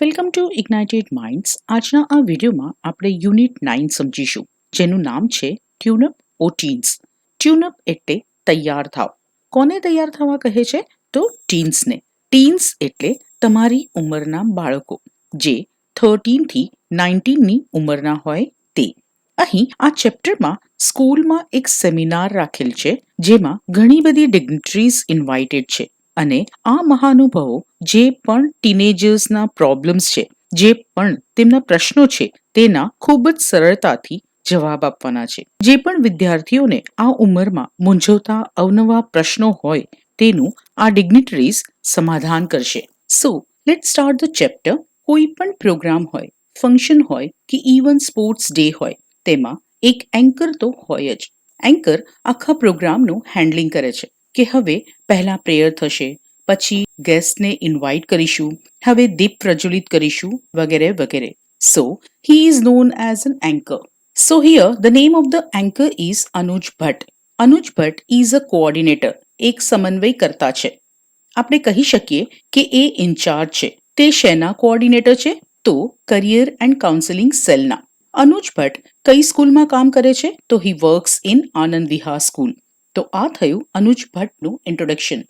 Welcome to ઇગ્નાઇટેડ minds. આજના આ વિડીયોમાં આપણે યુનિટ 9 સમજીશું, જેનું નામ છે ટ્યુનઅપ ઓ ટીન્સ. ટ્યુનઅપ એટલે તૈયાર થાવ. કોને તૈયાર થવા કહે છે? તો ટીન્સને. ટીન્સ એટલે તમારી ઉંમરના બાળકો, જે 13 થી 19ની ઉંમરના હોય તે. અહીં આ ચેપ્ટરમાં સ્કૂલમાં એક સેમિનાર રાખેલ છે, જેમાં ઘણી બધી ડિગ્નિટરીઝ ઇન્વાઇટેડ છે. અને આ મહાનુભાવો જે પણ ટીનેજર્સના પ્રોબ્લેમ્સ છે, જે પણ તેમના પ્રશ્નો છે, તેના ખૂબ જ સરળતાથી જવાબ આપવાના છે. જે પણ વિદ્યાર્થીઓને આ ઉંમરમાં મૂંઝવતા અવનવા પ્રશ્નો હોય તેનું આ ડિગ્નિટરીઝ સમાધાન કરશે. So let start the chapter. કોઈ પણ પ્રોગ્રામ હોય, ફંક્શન હોય કે ઇવન સ્પોર્ટ્સ ડે હોય, તેમાં એક એન્કર તો હોય જ. એન્કર આખા પ્રોગ્રામનું હેન્ડલિંગ કરે છે કે હવે પહેલા પ્રેયર થશે, પછી ગેસ્ટને ઇન્વાઇટ કરીશું, હવે દીપ પ્રજ્વલિત કરીશું, વગેરે વગેરે. So he is known as an anchor. So here the name of the anchor is Anuj Bhatt. Anuj Bhatt is a coordinator, એક સમન્વયકર્તા છે. આપણે કહી શકીએ કે એ ઇન્ચાર્જ છે. તે શેના કોઓર્ડિનેટર છે? તો કરિયર એન્ડ કાઉન્સેલિંગ સેલના. અનુજ ભટ્ટ કઈ સ્કૂલમાં કામ કરે છે? તો he works in Anand Vihar school. તો આ થયું અનુજ ભટ્ટનું ઇન્ટ્રોડક્શન.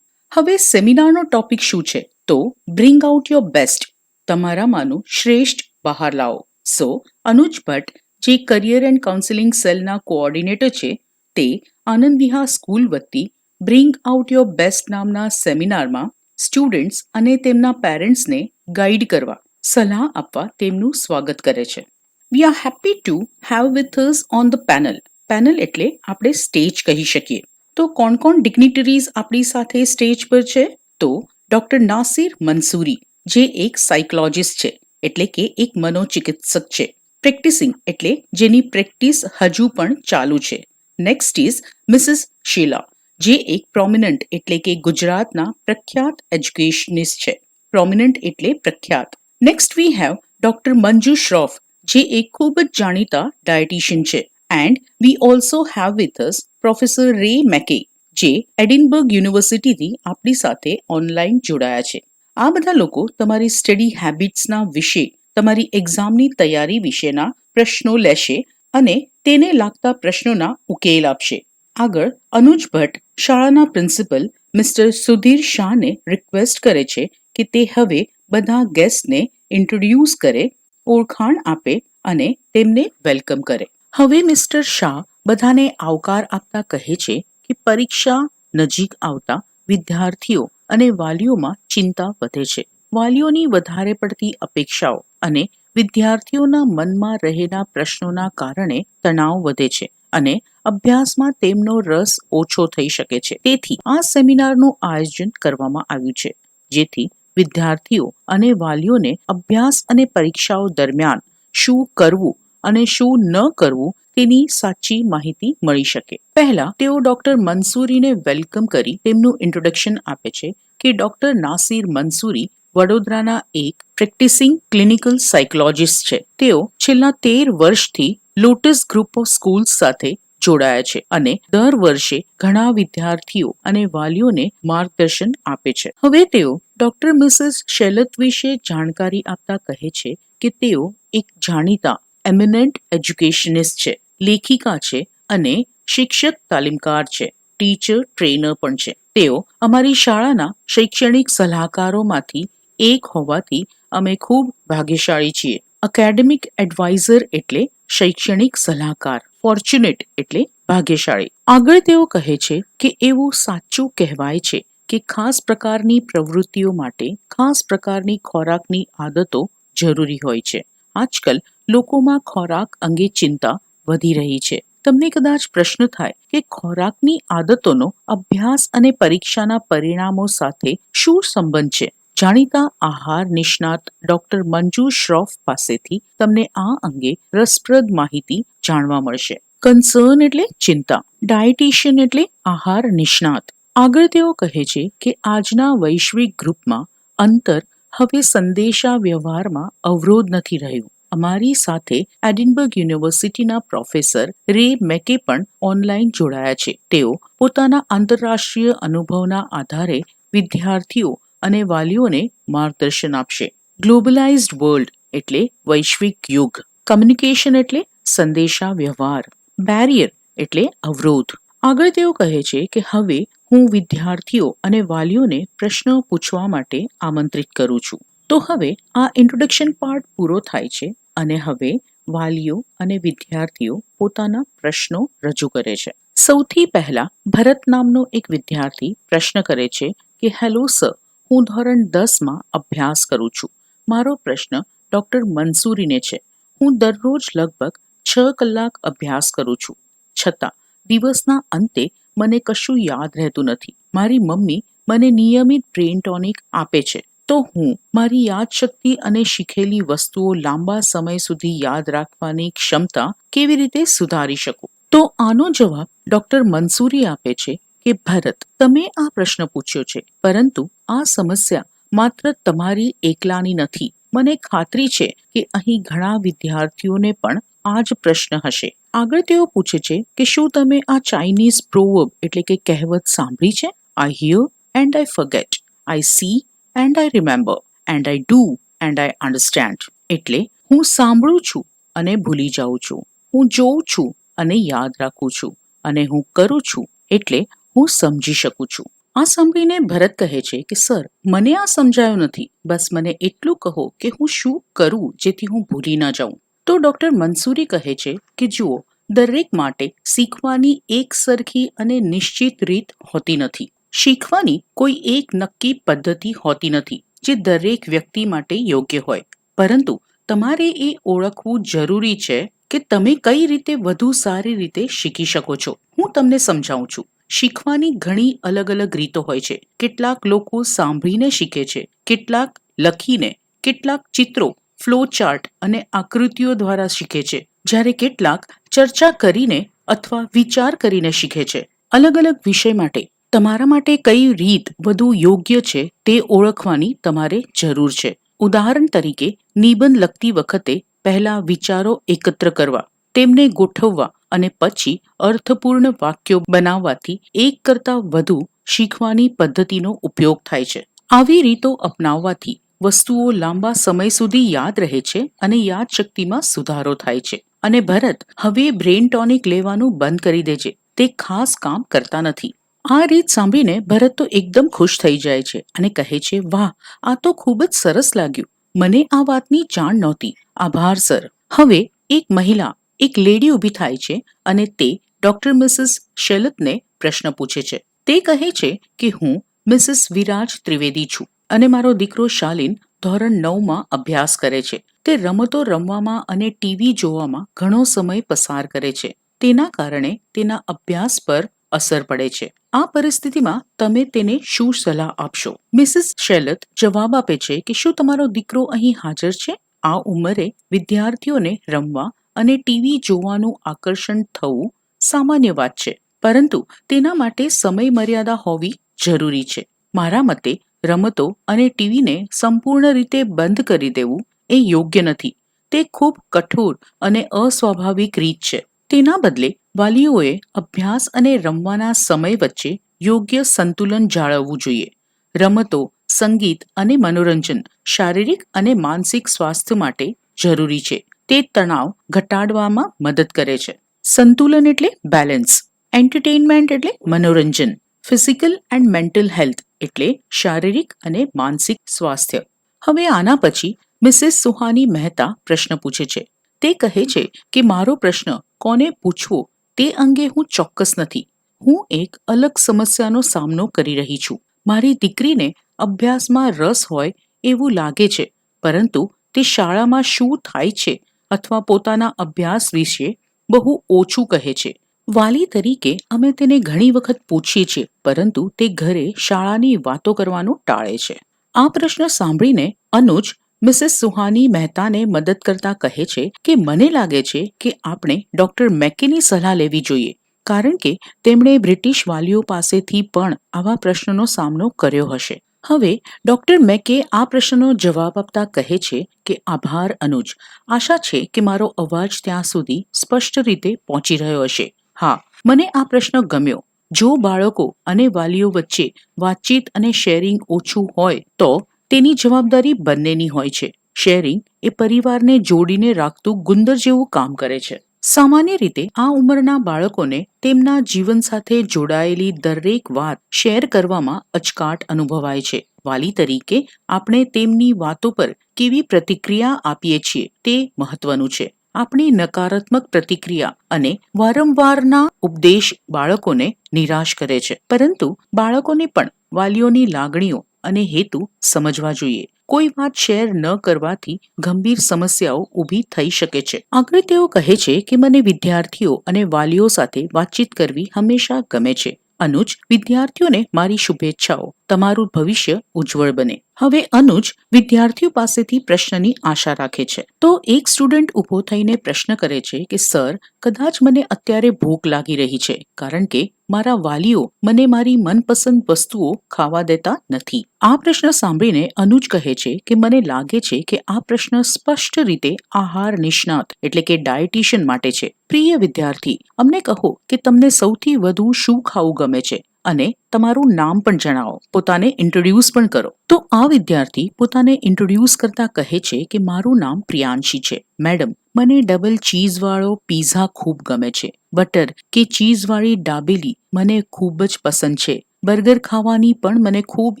હવે સેમિનારનો ટોપિક શું છે? તો બ્રિંગ આઉટ યોર બેસ્ટ. તમારામાંનું શ્રેષ્ઠ બહાર લાવો. સો અનુજ ભટ્ટ, જે કરિયર એન્ડ કાઉન્સેલિંગ સેલના કોઓર્ડિનેટર છે, તે આનંદ વિહાર સ્કૂલ વતી બ્રિંગ આઉટ યોર બેસ્ટ નામના સેમિનારમાં સ્ટુડન્ટ્સ અને તેમના પેરેન્ટ્સને ગાઈડ કરવા, સલાહ આપવા તેમનું સ્વાગત કરે છે. We are happy to have with us on the panel. Panel એટલે આપણે સ્ટેજ કહી શકીએ. તો કોણ કોણ ડિગ્નિટરીઝ આપણી સાથે સ્ટેજ પર છે? તો ડોક્ટર નાસિર મંસૂરી, જે એક સાયકોલોજિસ્ટ છે, એટલે કે એક મનોચિકિત્સક છે. પ્રેક્ટિસિંગ એટલે જેની પ્રેક્ટિસ હજુ પણ ચાલુ છે. નેક્સ્ટ ઇઝ મિસિસ શીલા, જે એક પ્રોમિનન્ટ એટલે કે ગુજરાતના પ્રખ્યાત એજ્યુકેશનિસ્ટ છે. પ્રોમિનન્ટ એટલે પ્રખ્યાત. Next we have doctor Manju Shroff, જે એક ખૂબ જ જાણીતા ડાયટિશિયન છે. And we also have with us professor Ray મેકે, જે એડિનબર્ગ યુનિવર્સિટીથી આપણી સાથે ઓનલાઈન જોડાયા છે. આ બધા લોકો તમારી સ્ટડી હેબિટ્સના વિશે, તમારી એક્ઝામની તૈયારી વિશેના પ્રશ્નો લેશે અને તેને લાગતા પ્રશ્નોના ઉકેલ આપશે. આગળ અનુજ ભટ્ટ શાળાના પ્રિન્સિપલ મિસ્ટર સુધીર શાહને રિક્વેસ્ટ કરે છે કે તે હવે બધા ગેસ્ટને ઇન્ટ્રોડ્યુસ કરે, ઓળખાણ આપે અને તેમને વેલકમ કરે. હવે મિસ્ટર શાહ બધાને આવકાર આપતા કહે છે કે પરીક્ષા નજીક આવતા વિદ્યાર્થીઓ અને વાલીઓમાં ચિંતા વધે છે. વાલીઓની વધારે પડતી અપેક્ષાઓ અને વિદ્યાર્થીઓના મનમાં રહેલા પ્રશ્નોના કારણે તણાવ વધે છે અને અભ્યાસમાં તેમનો રસ ઓછો થઈ શકે છે. તેથી આ સેમિનારનું આયોજન કરવામાં આવ્યું છે, જેથી વિદ્યાર્થીઓ અને વાલીઓને અભ્યાસ અને પરીક્ષાઓ દરમિયાન શું કરવું અને શું ન કરવું તેની સાચી માહિતી મળી શકે. પહેલા તેઓ ડોક્ટર મંસૂરીને વેલકમ કરી તેમનું ઇન્ટ્રોડક્શન આપે છે કે ડોક્ટર નાસિર મંસૂરી વડોદરાના એક પ્રેક્ટિસિંગ ક્લિનિકલ સાયકોલોજિસ્ટ છે. તેઓ છેલ્લા 13 વર્ષથી લોટસ ગ્રુપ ઓફ સ્કૂલ્સ સાથે જોડાયા છે અને દર વર્ષે ઘણા વિદ્યાર્થીઓ અને વાલીઓને માર્ગદર્શન આપે છે. હવે તેઓ ડોક્ટર મિસિસ શેલત વિશે જાણકારી આપતા કહે છે કે તેઓ એક જાણીતા એમિનન્ટ એજ્યુકેશનિસ્ટ છે, લેખિકા છે અને શિક્ષક તાલીમકાર છે, ટીચર ટ્રેનર પણ છે. તેઓ અમારી શાળાના શૈક્ષણિક સલાહકારોમાંથી એક હોવાથી અમે ખૂબ ભાગ્યશાળી છીએ. એકેડેમિક એડવાઇઝર એટલે શૈક્ષણિક સલાહકાર, ફોર્ચ્યુનેટ એટલે ભાગ્યશાળી. આગળ તેઓ કહે છે કે એવું સાચું કહેવાય છે કે ખાસ પ્રકારની પ્રવૃત્તિઓ માટે ખાસ પ્રકારની ખોરાકની આદતો જરૂરી હોય છે. આજકાલ લોકોમાં ખોરાક અંગે ચિંતા વધી રહી છે. તમને કદાચ પ્રશ્ન થાય કે ખોરાકની આદતોનો અભ્યાસ અને પરીક્ષાના પરિણામો સાથે શું સંબંધ છે? જાણીતા આહાર નિષ્ણાત ડોક્ટર મંજુ શ્રોફ પાસેથી તમને આ અંગે રસપ્રદ માહિતી જાણવા મળશે. કન્સર્ન એટલે ચિંતા, ડાયટિશિયન એટલે આહાર નિષ્ણાત. આગળ તેઓ કહે છે કે આજના વૈશ્વિક ગ્રુપમાં અંતર હવે સંદેશા વ્યવહારમાં અવરોધ નથી રહ્યું. અમારી સાથે એડિનબર્ગ યુનિવર્સિટીના પ્રોફેસર રે મેકે પણ ઓનલાઈન જોડાયા છે. તેઓ પોતાના આંતરરાષ્ટ્રીય અનુભવના આધારે વિદ્યાર્થીઓ અને વાલીઓને માર્ગદર્શન આપશે. ગ્લોબલાઇઝ્ડ વર્લ્ડ એટલે વૈશ્વિક યુગ. કમ્યુનિકેશન એટલે સંદેશા વ્યવહાર. બેરિયર એટલે અવરોધ. આગળ તેઓ કહે છે કે હવે હું વિદ્યાર્થીઓ અને વાલીઓને પ્રશ્નો પૂછવા માટે આમંત્રિત કરું છું. તો હવે આ ઇન્ટ્રોડક્શન પાર્ટ પૂરો થાય છે અને હવે વાલીઓ અને વિદ્યાર્થીઓ પોતાના પ્રશ્નો રજૂ કરે છે. સૌથી પહેલા ભરત નામનો એક વિદ્યાર્થી પ્રશ્ન કરે છે કે હેલો સર, હું ધોરણ 10માં અભ્યાસ કરું છું. મારો પ્રશ્ન ડૉક્ટર મંસૂરીને છે. હું દરરોજ લગભગ 6 કલાક અભ્યાસ કરું છું, છતાં દિવસના અંતે મને કશું યાદ રહેતું નથી. મારી મમ્મી મને નિયમિત બ્રેઇન ટોનિક આપે છે, તો હું મારી યાદશક્તિ અને શીખેલી વસ્તુઓ લાંબા સમય સુધી યાદ રાખવાની ક્ષમતા કેવી રીતે સુધારી શકું? તો આનો જવાબ ડૉક્ટર મંસૂરી આપે છે કે ભરત, તમે આ પ્રશ્ન પૂછ્યો છે, પરંતુ આ સમસ્યા માત્ર તમારી એકલાની નથી. મને ખાતરી છે કે અહીં ઘણા વિદ્યાર્થીઓને પણ આ જ પ્રશ્ન હશે. આગળ તેઓ પૂછે છે કે શું તમે આ ચાઇનીઝ પ્રોવર્બ એટલે કે કહેવત સાંભળી છે? I hear and I forget, I see and I remember, and I do and I understand. એટલે હું સાંભળું છું અને ભૂલી જાઉં છું, હું જોઉં છું અને યાદ રાખું છું, અને હું કરું છું એટલે હું સમજી શકું છું. આ સાંભળીને ભરત કહે છે કે સર, મને આ સમજાયું નથી. બસ મને એટલું કહો કે હું શું કરું જેથી હું ભૂલી ન જાઉં. તો ડૉક્ટર મંસૂરી કહે છે કે જુઓ, દરેક માટે શીખવાની એક સરખી અને નિશ્ચિત રીત હોતી નથી. શીખવાની કોઈ એક નક્કી પદ્ધતિ હોતી નથી જે દરેક વ્યક્તિ માટે યોગ્ય હોય, પરંતુ તમારે એ ઓળખવું જરૂરી છે કે તમે કઈ રીતે વધુ સારી રીતે શીખી શકો છો. હું તમને સમજાવું છું. શીખવાની ઘણી અલગ અલગ રીતો હોય છે. કેટલાક લોકો સાંભળીને શીખે છે, કેટલાક લખીને, કેટલાક ચિત્રો, ફ્લો ચાર્ટ અને આકૃતિઓ દ્વારા શીખે છે, જ્યારે કેટલાક ચર્ચા કરીને અથવા વિચાર કરીને શીખે છે. અલગ અલગ વિષય માટે તમારા માટે કઈ રીત વધુ યોગ્ય છે તે ઓળખવાની તમારે જરૂર છે. ઉદાહરણ તરીકે, નિબંધ લખતી વખતે પહેલા વિચારો એકત્ર કરવા, તેમને ગોઠવવા અને પછી અર્થપૂર્ણ વાક્યો બનાવવાથી એક કરતાં વધુ શીખવાની પદ્ધતિનો ઉપયોગ થાય છે. આવી રીતો અપનાવવાથી વસ્તુઓ લાંબા સમય સુધી યાદ રહે છે અને યાદશક્તિમાં સુધારો થાય છે. અને ભરત, હવે બ્રેઇન ટોનિક લેવાનું બંધ કરી દેજે, તે ખાસ કામ કરતા નથી. આ રીત સાંભળીને ભરત તો એકદમ ખુશ થઈ જાય છે અને કહે છે, વાહ, આ તો ખૂબ જ સરસ લાગ્યું. મને આ વાતની જાણ નહોતી. આભાર સર. હવે એક મહિલા, એક લેડી ઊભી થાય છે અને તે ડૉક્ટર મિસિસ શેલતને પ્રશ્ન પૂછે છે. તે કહે છે કે હું મિસિસ વિરાજ ત્રિવેદી છું અને મારો દીકરો શાલિન ધોરણ 9માં અભ્યાસ કરે છે. તે રમતો રમવામાં અને ટીવી જોવામાં ઘણો સમય પસાર કરે છે. તેના કારણે તેના અભ્યાસ પર અસર પડે છે. આ પરિસ્થિતિમાં તમે તેને શું સલાહ આપશો? મિસિસ શેલત જવાબ આપે છે કે શું તમારો દીકરો અહીં હાજર છે? આ ઉંમરે વિદ્યાર્થીઓને રમવા અને ટીવી જોવાનું આકર્ષણ થવું સામાન્ય વાત છે, પરંતુ તેના માટે સમય મર્યાદા હોવી જરૂરી છે. મારા મતે રમતો અને ટીવીને સંપૂર્ણ રીતે બંધ કરી દેવું એ યોગ્ય નથી. તે ખૂબ કઠોર અને અસ્વાભાવિક રીત છે. તેના બદલે વાલીઓએ અભ્યાસ અને રમવાના સમય વચ્ચે યોગ્ય સંતુલન જાળવવું જોઈએ. રમતો, સંગીત અને મનોરંજન શારીરિક અને માનસિક સ્વાસ્થ્ય માટે જરૂરી છે. તે તણાવ ઘટાડવામાં મદદ કરે છે. સંતુલન એટલે બેલેન્સ. એન્ટરટેઇનમેન્ટ એટલે મનોરંજન. ફિઝિકલ એન્ડ મેન્ટલ હેલ્થ એટલે શારીરિક અને માનસિક સ્વાસ્થ્ય. હવે આના પછી મિસિસ સુહાની મહેતા પ્રશ્ન પૂછે છે. તે કહે છે કે મારો પ્રશ્ન કોને પૂછવો તે અંગે હું ચોક્કસ નથી. હું એક અલગ સમસ્યાનો સામનો કરી રહી છું. મારી દીકરીને અભ્યાસમાં રસ હોય એવું લાગે છે, પરંતુ તે શાળામાં શું થાય છે અથવા પોતાના અભ્યાસ વિશે બહુ ઓછું કહે છે. વાલી તરીકે અમે તેને ઘણી વખત પૂછીએ છીએ, પરંતુ તે ઘરે શાળાની વાતો કરવાનું ટાળે છે. આ પ્રશ્ન સાંભળીને અનુજ મિસિસ સુહાની મહેતાને મદદ કરતા કહે છે કે મને લાગે છે કે આપણે ડૉક્ટર મેકેની સલાહ લેવી જોઈએ, કારણ કે તેમણે બ્રિટિશ વાલીઓ પાસેથી પણ આવા પ્રશ્નનો સામનો કર્યો હશે. હવે ડૉક્ટર મેકે આ પ્રશ્નનો જવાબ આપતા કહે છે કે આભાર અનુજ. આશા છે કે મારો અવાજ ત્યાં સુધી સ્પષ્ટ રીતે પહોંચી રહ્યો હશે. હા, મને આ પ્રશ્ન ગમ્યો. જો બાળકો અને વાલીઓ વચ્ચે વાતચીત અને શેરિંગ ઓછું હોય તો તેની જવાબદારી બંનેની હોય છે. શેરિંગ એ પરિવારને જોડીને રાખતું ગુંદર જેવું કામ કરે છે. સામાન્ય રીતે આ ઉંમરના બાળકોને તેમના જીવન સાથે જોડાયેલી દરેક વાત શેર કરવામાં અચકાટ અનુભવાય છે. વાલી તરીકે આપણે તેમની વાતો પર કેવી પ્રતિક્રિયા આપીએ છીએ તે મહત્વનું છે. આપણી નકારાત્મક પ્રતિક્રિયા અને વારંવારના ઉપદેશ બાળકોને નિરાશ કરે છે, પરંતુ બાળકોને પણ વાલીઓની લાગણીઓ અને હેતુ સમજવા જોઈએ. કોઈ વાત શેર ન કરવાથી ગંભીર સમસ્યાઓ ઊભી થઈ શકે છે. આગળ તેઓ કહે છે કે મને વિદ્યાર્થીઓ અને વાલીઓ સાથે વાતચીત કરવી હંમેશા ગમે છે. અનુજ, વિદ્યાર્થીઓને મારી શુભેચ્છાઓ. તમારું ભવિષ્ય ઉજ્જવળ બને. હવે અનુજ વિદ્યાર્થીઓ પાસેથી પ્રશ્નની આશા રાખે છે. તો એક સ્ટુડન્ટ ઊભો થઈને પ્રશ્ન કરે છે કે સર, કદાચ મને અત્યારે ભૂખ લાગી રહી છે કારણ કે મારા વાલીઓ મને મારી મનપસંદ વસ્તુઓ ખાવા દેતા નથી. આ પ્રશ્ન સાંભળીને અનુજ કહે છે કે મને લાગે છે કે આ પ્રશ્ન સ્પષ્ટ રીતે આહાર નિષ્ણાત એટલે કે ડાયટિશિયન માટે છે. પ્રિય વિદ્યાર્થી, અમને કહો કે તમને સૌથી વધુ શું ખાવું ગમે છે અને તમારું નામ પણ જણાવો. પોતાને ઇન્ટ્રોડ્યુસ પણ કરો. તો આ વિદ્યાર્થી પોતાને ઇન્ટ્રોડ્યુસ કરતા કહે છે કે મારું નામ પ્રિયાંશી છે. મેડમ, મને ડબલ ચીઝ વાળો પીઝા ખૂબ ગમે છે. બટર કે ચીઝ વાળી દાબેલી મને ખૂબ જ પસંદ છે. બર્ગર ખાવાની પણ મને ખૂબ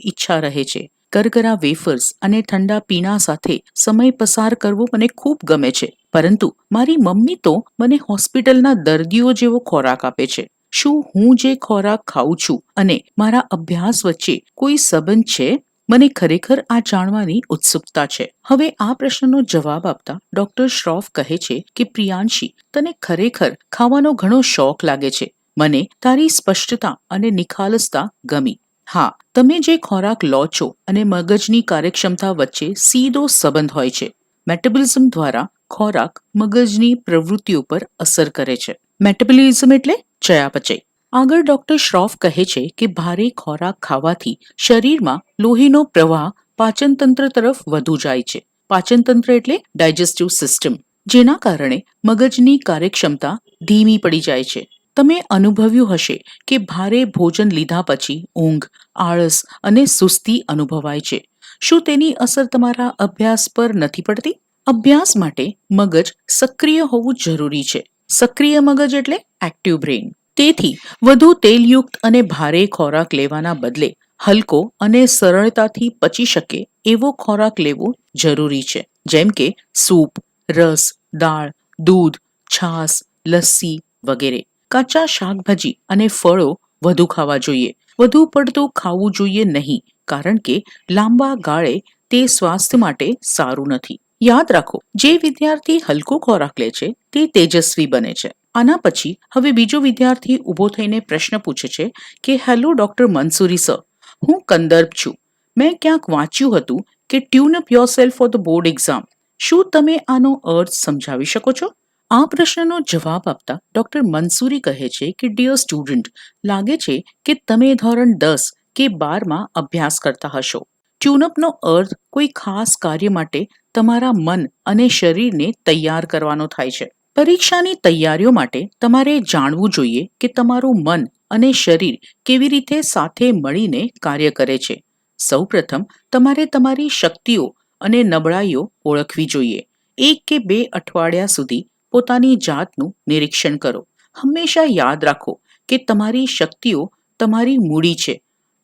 ઈચ્છા રહે છે. કરકરા વેફર્સ અને ઠંડા પીણા સાથે સમય પસાર કરવો મને ખૂબ ગમે છે. પરંતુ મારી મમ્મી તો મને હોસ્પિટલના દર્દીઓ જેવો ખોરાક આપે છે. શું હું જે ખોરાક ખાઉં છું અને મારા અભ્યાસ વચ્ચે કોઈ સંબંધ છે? મને ખરેખર આ જાણવાની ઉત્સુકતા છે. હવે આ પ્રશ્નનો જવાબ આપતા ડોક્ટર શ્રોફ કહે છે કે પ્રિયાંશી, તને ખરેખર ખાવાનો ઘણો શોખ લાગે છે. મને તારી સ્પષ્ટતા અને નિખાલસતા ગમી. હા, તમે જે ખોરાક લો છો અને મગજની કાર્યક્ષમતા વચ્ચે સીધો સંબંધ હોય છે. મેટાબોલિઝમ દ્વારા ખોરાક મગજની પ્રવૃત્તિઓ પર અસર કરે છે. મેટાબોલિઝમ એટલે ચયાપચય. આગળ ડોક્ટર શ્રોફ કહે છે કે ભારે ખોરાક ખાવાથી શરીરમાં લોહીનો પ્રવાહ પાચનતંત્ર તરફ વધુ જાય છે. પાચનતંત્ર એટલે ડાયજેસ્ટિવ સિસ્ટમ, જેના કારણે મગજની કાર્યક્ષમતા ધીમી પડી જાય છે. તમે અનુભવ્યું હશે કે ભારે ભોજન લીધા પછી ઊંઘ, આળસ અને સુસ્તી અનુભવાય છે. શું તેની અસર તમારા અભ્યાસ પર નથી પડતી? અભ્યાસ માટે મગજ સક્રિય હોવું જરૂરી છે. સક્રિય મગજ એટલે એક્ટિવ બ્રેઇન. તેથી વધુ તેલયુક્ત અને ભારે ખોરાક લેવાના બદલે હલકો અને સરળતાથી પચી શકે એવો ખોરાક લેવો જરૂરી છે. જેમ કે સૂપ, રસ, દાળ, દૂધ, છાશ, લસ્સી વગેરે. કાચા શાકભાજી અને ફળો વધુ ખાવા જોઈએ. વધુ પડતું ખાવું જોઈએ નહીં, કારણ કે લાંબા ગાળે તે સ્વાસ્થ્ય માટે સારું નથી. યાદ રાખો, જે વિદ્યાર્થી હલકો ખોરાક લે છે તે તેજસ્વી બને છે. આના પછી હવે બીજો વિદ્યાર્થી ઊભો થઈને પ્રશ્ન પૂછે છે કે હેલો ડોક્ટર મંસૂરી સર, હું કંદર્પ છું. મેં ક્યાંક વાંચ્યું હતું કે tune up yourself for the board exam. શું તમે આનો અર્થ સમજાવી શકો છો? આ પ્રશ્નનો જવાબ આપતા ડોક્ટર મંસૂરી કહે છે કે ડિયર સ્ટુડન્ટ, લાગે છે કે તમે ધોરણ 10 કે 12માં અભ્યાસ કરતા હશો. ટ્યુનઅપનો અર્થ કોઈ ખાસ કાર્ય માટે તમારા મન અને શરીરને તૈયાર કરવાનો થાય છે. પરીક્ષાની તૈયારીઓ માટે તમારે જાણવું જોઈએ કે તમારું મન અને શરીર કેવી રીતે સાથે મળીને કાર્ય કરે છે. સૌપ્રથમ તમારે તમારી શક્તિઓ અને નબળાઈઓ ઓળખવી જોઈએ. 1 કે 2 અઠવાડિયા સુધી પોતાની જાતનું નિરીક્ષણ કરો. હંમેશા યાદ રાખો કે તમારી શક્તિઓ તમારી મૂડી છે.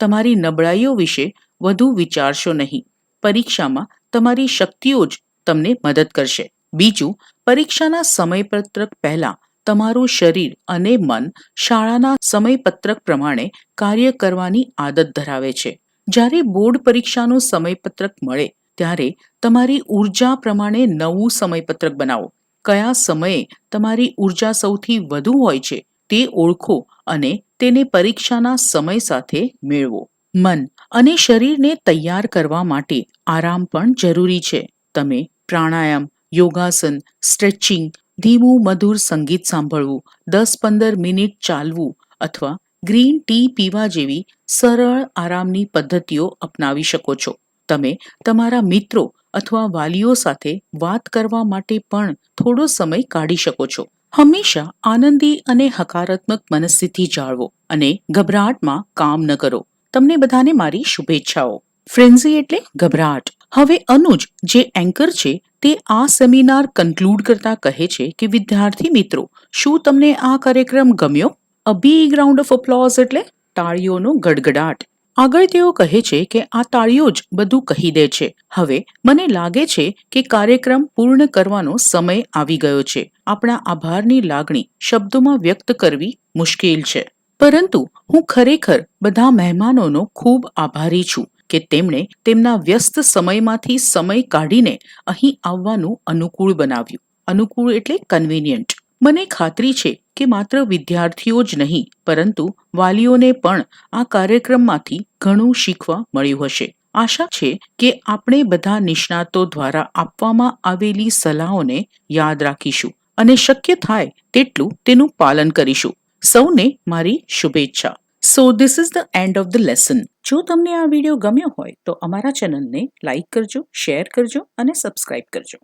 તમારી નબળાઈઓ વિશે વધુ વિચારશો નહીં. પરીક્ષામાં તમારી શક્તિઓ જ તમને મદદ કરશે. બીજું, પરીક્ષાના સમયપત્રક પહેલા તમારું શરીર અને મન શાળાના સમયપત્રક પ્રમાણે કાર્ય કરવાની આદત ધરાવે છે. જ્યારે બોર્ડ પરીક્ષાનું સમયપત્રક મળે ત્યારે તમારી ઉર્જા પ્રમાણે નવું સમયપત્રક બનાવો. કયા સમયે તમારી ઉર્જા સૌથી વધુ હોય છે તે ઓળખો અને તેને પરીક્ષાના સમય સાથે મેળવો. મન અને શરીરને તૈયાર કરવા માટે આરામ પણ જરૂરી છે. તમે પ્રાણાયામ, યોગાસન, સ્ટ્રેચિંગ, ધીમું મધુર સંગીત સાંભળવું, 10-15 મિનિટ ચાલવું અથવા ગ્રીન ટી પીવા જેવી સરળ આરામની પદ્ધતિઓ અપનાવી શકો છો. તમે તમારા મિત્રો અથવા વાલીઓ સાથે વાત કરવા માટે પણ થોડો સમય કાઢી શકો છો. હંમેશા આનંદી અને હકારાત્મક મનસ્થિતિ જાળવો અને ગભરાટમાં કામ ન કરો. તમને બધાને મારી શુભેચ્છાઓ. ફ્રેન્ઝી એટલે ગભરાટ. હવે અનુજ જે એન્કર છે તે આ સેમિનાર કન્ક્લુડ કરતા કહે છે કે વિદ્યાર્થી મિત્રો, શું તમને આ કાર્યક્રમ ગમ્યો? A big round of applause એટલે તાળીઓનો ગડગડાટ. આગળ તેઓ કહે છે કે આ તાળીઓ જ બધું કહી દે છે. હવે મને લાગે છે કે કાર્યક્રમ પૂર્ણ કરવાનો સમય આવી ગયો છે. આપણા આભારની લાગણી શબ્દોમાં વ્યક્ત કરવી મુશ્કેલ છે, પરંતુ હું ખરેખર બધા મહેમાનોનો ખૂબ આભારી છું કે તેમણે તેમના વ્યસ્ત સમયમાંથી સમય કાઢીને અહીં આવવાનું અનુકૂળ બનાવ્યું. અનુકૂળ એટલે કન્વિનિયન્ટ. મને ખાતરી છે કે માત્ર વિદ્યાર્થીઓ જ નહીં, પરંતુ વાલીઓને પણ આ કાર્યક્રમમાંથી ઘણું શીખવા મળ્યું હશે. આશા છે કે આપણે બધા નિષ્ણાતો દ્વારા આપવામાં આવેલી સલાહોને યાદ રાખીશું અને શક્ય થાય તેટલું તેનું પાલન કરીશું. સૌને મારી શુભેચ્છા. So this is the end of the lesson. જો તમને આ વિડીયો ગમ્યો હોય તો અમારા ચેનલને લાઈક કરજો, શેર કરજો અને સબસ્ક્રાઇબ કરજો.